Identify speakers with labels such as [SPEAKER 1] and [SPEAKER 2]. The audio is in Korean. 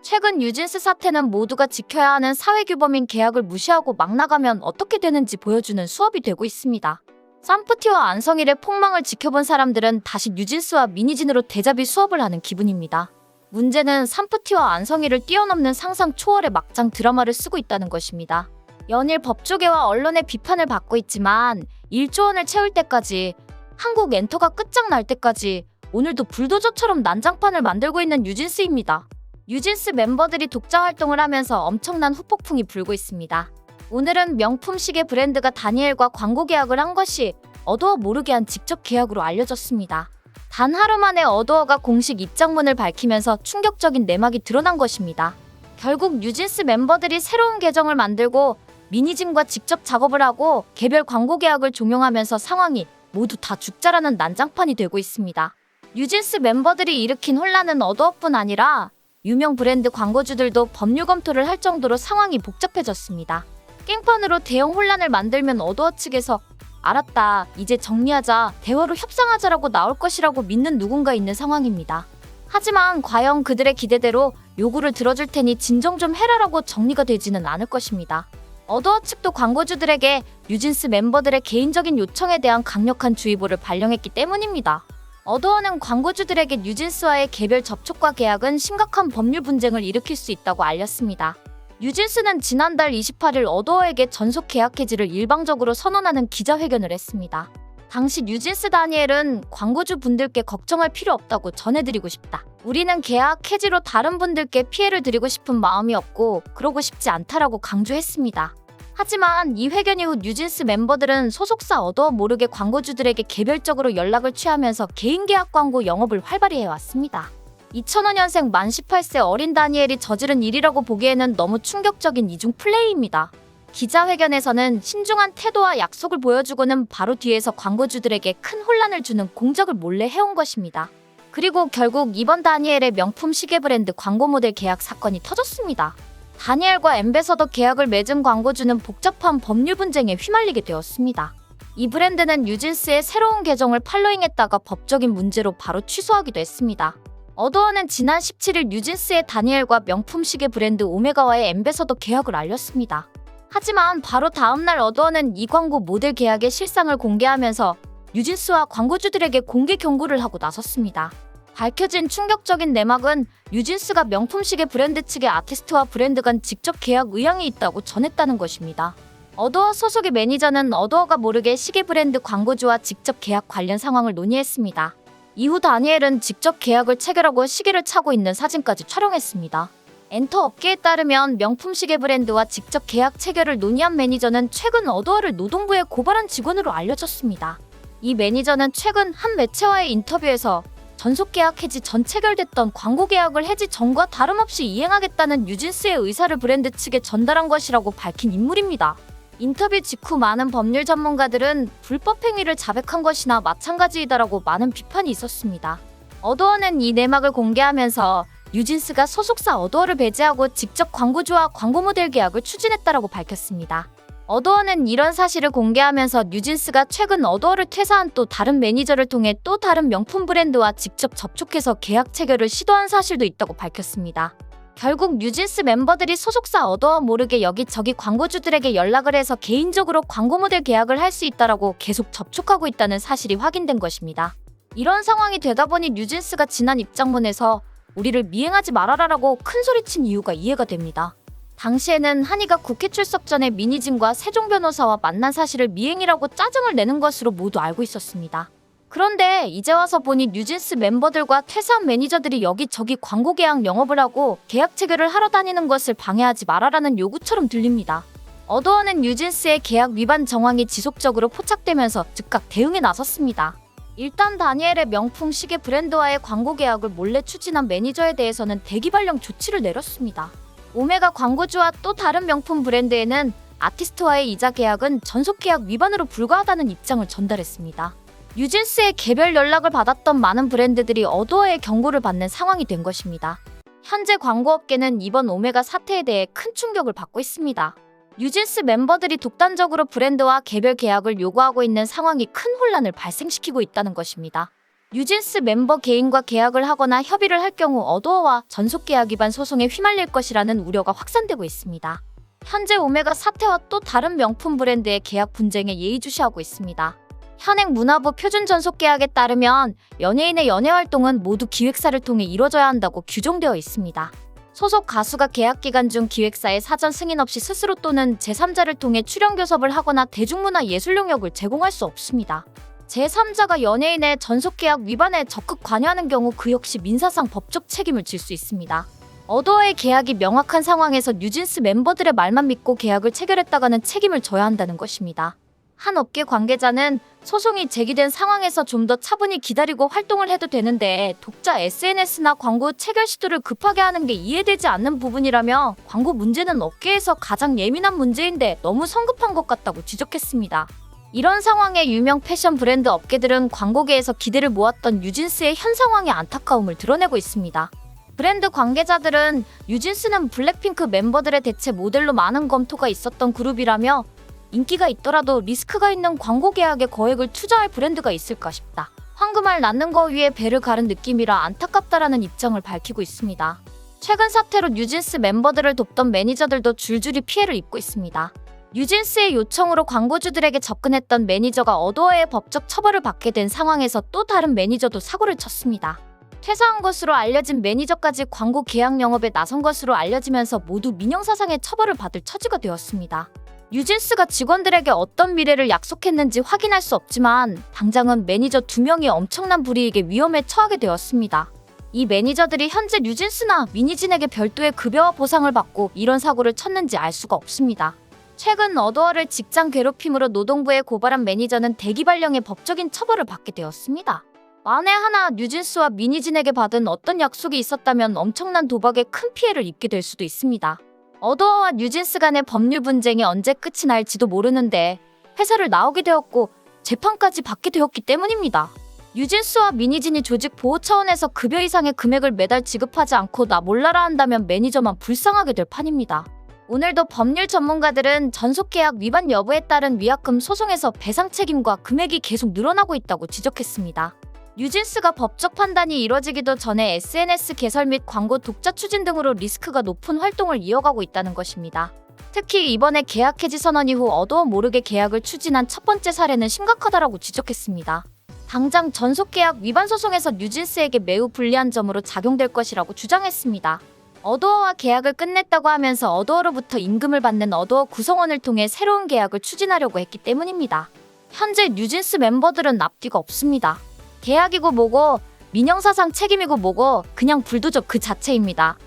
[SPEAKER 1] 최근 뉴진스 사태는 모두가 지켜야 하는 사회규범인 계약을 무시하고 막 나가면 어떻게 되는지 보여주는 수업이 되고 있습니다. 쌈프티와 안성일의 폭망을 지켜본 사람들은 다시 뉴진스와 미니진으로 대자비 수업을 하는 기분입니다. 문제는 쌈프티와 안성일을 뛰어넘는 상상 초월의 막장 드라마를 쓰고 있다는 것입니다. 연일 법조계와 언론의 비판을 받고 있지만 1조 원을 채울 때까지, 한국 엔터가 끝장날 때까지 오늘도 불도저처럼 난장판을 만들고 있는 뉴진스입니다. 뉴진스 멤버들이 독자 활동을 하면서 엄청난 후폭풍이 불고 있습니다. 오늘은 명품 시계 브랜드가 다니엘과 광고 계약을 한 것이 어두워 모르게 한 직접 계약으로 알려졌습니다. 단 하루 만에 어두어가 공식 입장문을 밝히면서 충격적인 내막이 드러난 것입니다. 결국 뉴진스 멤버들이 새로운 계정을 만들고 미니진과 직접 작업을 하고 개별 광고 계약을 종용하면서 상황이 모두 다 죽자라는 난장판이 되고 있습니다. 뉴진스 멤버들이 일으킨 혼란은 어두어뿐 아니라 유명 브랜드 광고주들도 법률 검토를 할 정도로 상황이 복잡해졌습니다. 깽판으로 대형 혼란을 만들면 어두어 측에서 알았다, 이제 정리하자, 대화로 협상하자라고 나올 것이라고 믿는 누군가 있는 상황입니다. 하지만 과연 그들의 기대대로 요구를 들어줄 테니 진정 좀 해라라고 정리가 되지는 않을 것입니다. 어두어 측도 광고주들에게 뉴진스 멤버들의 개인적인 요청에 대한 강력한 주의보를 발령했기 때문입니다. 어두어는 광고주들에게 뉴진스와의 개별 접촉과 계약은 심각한 법률 분쟁을 일으킬 수 있다고 알렸습니다. 뉴진스는 지난달 28일 어두어에게 전속 계약 해지를 일방적으로 선언하는 기자회견을 했습니다. 당시 뉴진스 다니엘은 광고주 분들께 걱정할 필요 없다고 전해드리고 싶다. 우리는 계약 해지로 다른 분들께 피해를 드리고 싶은 마음이 없고 그러고 싶지 않다라고 강조했습니다. 하지만 이 회견 이후 뉴진스 멤버들은 소속사 어두어 모르게 광고주들에게 개별적으로 연락을 취하면서 개인 계약 광고 영업을 활발히 해왔습니다. 2005년생 만 18세 어린 다니엘이 저지른 일이라고 보기에는 너무 충격적인 이중 플레이입니다. 기자회견에서는 신중한 태도와 약속을 보여주고는 바로 뒤에서 광고주들에게 큰 혼란을 주는 공작을 몰래 해온 것입니다. 그리고 결국 이번 다니엘의 명품 시계 브랜드 광고 모델 계약 사건이 터졌습니다. 다니엘과 엠베서더 계약을 맺은 광고주는 복잡한 법률 분쟁에 휘말리게 되었습니다. 이 브랜드는 뉴진스의 새로운 계정을 팔로잉했다가 법적인 문제로 바로 취소하기도 했습니다. 어두어는 지난 17일 뉴진스의 다니엘과 명품 시계 브랜드 오메가와의 엠베서더 계약을 알렸습니다. 하지만 바로 다음날 어두어는 이 광고 모델 계약의 실상을 공개하면서 뉴진스와 광고주들에게 공개 경고를 하고 나섰습니다. 밝혀진 충격적인 내막은 뉴진스가 명품 시계 브랜드 측의 아티스트와 브랜드 간 직접 계약 의향이 있다고 전했다는 것입니다. 어두어 소속의 매니저는 어두어가 모르게 시계 브랜드 광고주와 직접 계약 관련 상황을 논의했습니다. 이후 다니엘은 직접 계약을 체결하고 시계를 차고 있는 사진까지 촬영했습니다. 엔터 업계에 따르면 명품 시계 브랜드와 직접 계약 체결을 논의한 매니저는 최근 어두어를 노동부에 고발한 직원으로 알려졌습니다. 이 매니저는 최근 한 매체와의 인터뷰에서 전속 계약 해지 전 체결됐던 광고 계약을 해지 전과 다름없이 이행하겠다는 뉴진스의 의사를 브랜드 측에 전달한 것이라고 밝힌 인물입니다. 인터뷰 직후 많은 법률 전문가들은 불법 행위를 자백한 것이나 마찬가지이다라고 많은 비판이 있었습니다. 어두어는 이 내막을 공개하면서 뉴진스가 소속사 어두어를 배제하고 직접 광고주와 광고 모델 계약을 추진했다라고 밝혔습니다. 어두어는 이런 사실을 공개하면서 뉴진스가 최근 어두어를 퇴사한 또 다른 매니저를 통해 또 다른 명품 브랜드와 직접 접촉해서 계약 체결을 시도한 사실도 있다고 밝혔습니다. 결국 뉴진스 멤버들이 소속사 어두어 모르게 여기저기 광고주들에게 연락을 해서 개인적으로 광고 모델 계약을 할 수 있다라고 계속 접촉하고 있다는 사실이 확인된 것입니다. 이런 상황이 되다 보니 뉴진스가 지난 입장문에서 우리를 미행하지 말아라라고 큰소리친 이유가 이해가 됩니다. 당시에는 한이가 국회 출석 전에 미니진과 세종 변호사와 만난 사실을 미행이라고 짜증을 내는 것으로 모두 알고 있었습니다. 그런데 이제 와서 보니 뉴진스 멤버들과 퇴사한 매니저들이 여기저기 광고 계약 영업을 하고 계약 체결을 하러 다니는 것을 방해하지 말아라는 요구처럼 들립니다. 어두어는 뉴진스의 계약 위반 정황이 지속적으로 포착되면서 즉각 대응에 나섰습니다. 일단 다니엘의 명품 시계 브랜드와의 광고 계약을 몰래 추진한 매니저에 대해서는 대기 발령 조치를 내렸습니다. 오메가 광고주와 또 다른 명품 브랜드에는 아티스트와의 이자 계약은 전속 계약 위반으로 불과하다는 입장을 전달했습니다. 뉴진스의 개별 연락을 받았던 많은 브랜드들이 어두어의 경고를 받는 상황이 된 것입니다. 현재 광고업계는 이번 오메가 사태에 대해 큰 충격을 받고 있습니다. 뉴진스 멤버들이 독단적으로 브랜드와 개별 계약을 요구하고 있는 상황이 큰 혼란을 발생시키고 있다는 것입니다. 뉴진스 멤버 개인과 계약을 하거나 협의를 할 경우 어도어와 전속계약 위반 소송에 휘말릴 것이라는 우려가 확산되고 있습니다. 현재 오메가 사태와 또 다른 명품 브랜드의 계약 분쟁에 예의주시하고 있습니다. 현행 문화부 표준 전속계약에 따르면 연예인의 연예 활동은 모두 기획사를 통해 이뤄져야 한다고 규정되어 있습니다. 소속 가수가 계약 기간 중 기획사의 사전 승인 없이 스스로 또는 제3자를 통해 출연 교섭을 하거나 대중문화 예술 용역을 제공할 수 없습니다. 제3자가 연예인의 전속계약 위반에 적극 관여하는 경우 그 역시 민사상 법적 책임을 질 수 있습니다. 어도어의 계약이 명확한 상황에서 뉴진스 멤버들의 말만 믿고 계약을 체결했다가는 책임을 져야 한다는 것입니다. 한 업계 관계자는 소송이 제기된 상황에서 좀 더 차분히 기다리고 활동을 해도 되는데 독자 SNS나 광고 체결 시도를 급하게 하는 게 이해되지 않는 부분이라며 광고 문제는 업계에서 가장 예민한 문제인데 너무 성급한 것 같다고 지적했습니다. 이런 상황에 유명 패션 브랜드 업계들은 광고계에서 기대를 모았던 뉴진스의 현 상황에 안타까움을 드러내고 있습니다. 브랜드 관계자들은 뉴진스는 블랙핑크 멤버들의 대체 모델로 많은 검토가 있었던 그룹이라며 인기가 있더라도 리스크가 있는 광고 계약에 거액을 투자할 브랜드가 있을까 싶다. 황금알 낳는 거 위에 배를 가른 느낌이라 안타깝다라는 입장을 밝히고 있습니다. 최근 사태로 뉴진스 멤버들을 돕던 매니저들도 줄줄이 피해를 입고 있습니다. 뉴진스의 요청으로 광고주들에게 접근했던 매니저가 어도어의 법적 처벌을 받게 된 상황에서 또 다른 매니저도 사고를 쳤습니다. 퇴사한 것으로 알려진 매니저까지 광고 계약 영업에 나선 것으로 알려지면서 모두 민형사상의 처벌을 받을 처지가 되었습니다. 뉴진스가 직원들에게 어떤 미래를 약속했는지 확인할 수 없지만 당장은 매니저 2명이 엄청난 불이익에 위험에 처하게 되었습니다. 이 매니저들이 현재 뉴진스나 미니진에게 별도의 급여와 보상을 받고 이런 사고를 쳤는지 알 수가 없습니다. 최근 어도어를 직장 괴롭힘으로 노동부에 고발한 매니저는 대기발령의 법적인 처벌을 받게 되었습니다. 만에 하나 뉴진스와 미니진에게 받은 어떤 약속이 있었다면 엄청난 도박에 큰 피해를 입게 될 수도 있습니다. 어도어와 뉴진스 간의 법률 분쟁이 언제 끝이 날지도 모르는데 회사를 나오게 되었고 재판까지 받게 되었기 때문입니다. 뉴진스와 미니진이 조직 보호 차원에서 급여 이상의 금액을 매달 지급하지 않고 나 몰라라 한다면 매니저만 불쌍하게 될 판입니다. 오늘도 법률 전문가들은 전속계약 위반 여부에 따른 위약금 소송에서 배상 책임과 금액이 계속 늘어나고 있다고 지적했습니다. 뉴진스가 법적 판단이 이뤄지기도 전에 SNS 개설 및 광고 독자 추진 등으로 리스크가 높은 활동을 이어가고 있다는 것입니다. 특히 이번에 계약 해지 선언 이후 어도어 모르게 계약을 추진한 첫 번째 사례는 심각하다라고 지적했습니다. 당장 전속계약 위반 소송에서 뉴진스에게 매우 불리한 점으로 작용될 것이라고 주장했습니다. 어도어와 계약을 끝냈다고 하면서 어도어로부터 임금을 받는 어도어 구성원을 통해 새로운 계약을 추진하려고 했기 때문입니다. 현재 뉴진스 멤버들은 앞뒤가 없습니다. 계약이고 뭐고 민형사상 책임이고 뭐고 그냥 불도저 그 자체입니다.